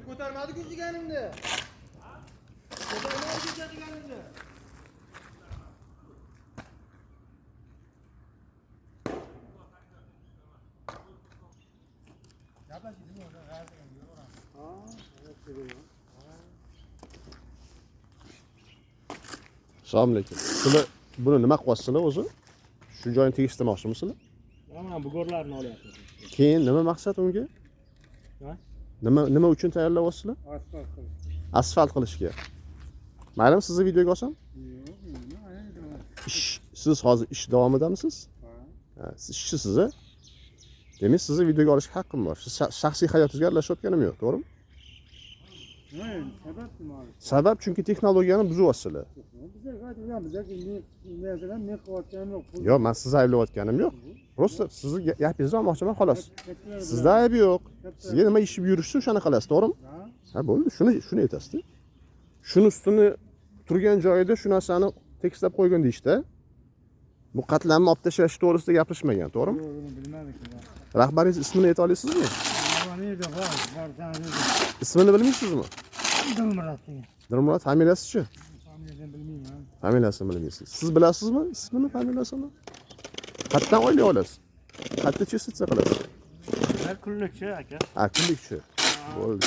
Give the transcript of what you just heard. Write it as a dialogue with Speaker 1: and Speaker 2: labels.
Speaker 1: ko'tarmadi jiganimni. Ko'tarmadi jiganimni.
Speaker 2: Assalomu alaykum. Sizlar buni nima qilyapsizlar o'zi? Shu joyini tegishtirmoqchimisizlar?
Speaker 3: Mana bu go'rlarni olyapmiz.
Speaker 2: Keyin nima maqsad unga?
Speaker 3: Ha?
Speaker 2: Nima uchun tayyorlayapsizlar?
Speaker 3: Asfalt qilish.
Speaker 2: Asfalt qilishga. Maylimi sizni videoga olsam? Siz hozir ish davomidamisiz? Ha, siz ishchisiz a? Demak, sizni videoga olishga haqqim bor. Siz shaxsiy hayotingizga aralashayotganim yo'q, to'g'rimi?
Speaker 3: Sabab nima?
Speaker 2: Sabab chunki texnologiyani buzyapsizlar. Yo'q, men sizni ayblayotganim yo'q. Prosta sizni gapingizni olmoqchiman xolos. Sizda aybi yo'q. Sizga nima ish buyurishsa o'shani qilasiz, to'g'rimi? Ha, bo'ldi, shuni aytasiz. Shuni ustini turgan joyida shu narsani tekislab qo'ygan deyishdi. Bu qatlamni olib tashlash to'g'risida gapirishmagan, to'g'rimi? Rahbaringiz ismini ayta olasizmi? Ismini bilmaysizmi? Dilmurod, familiyasi-chi? Familiyasini bilmaysiz. Siz bilasizmi ismini, familiyasini? Qayerdan oylay olasiz? Qayerda chesitsa qilasiz?
Speaker 3: Kunlikchi aka.
Speaker 2: Ha, kunlikchi. Bo'ldi.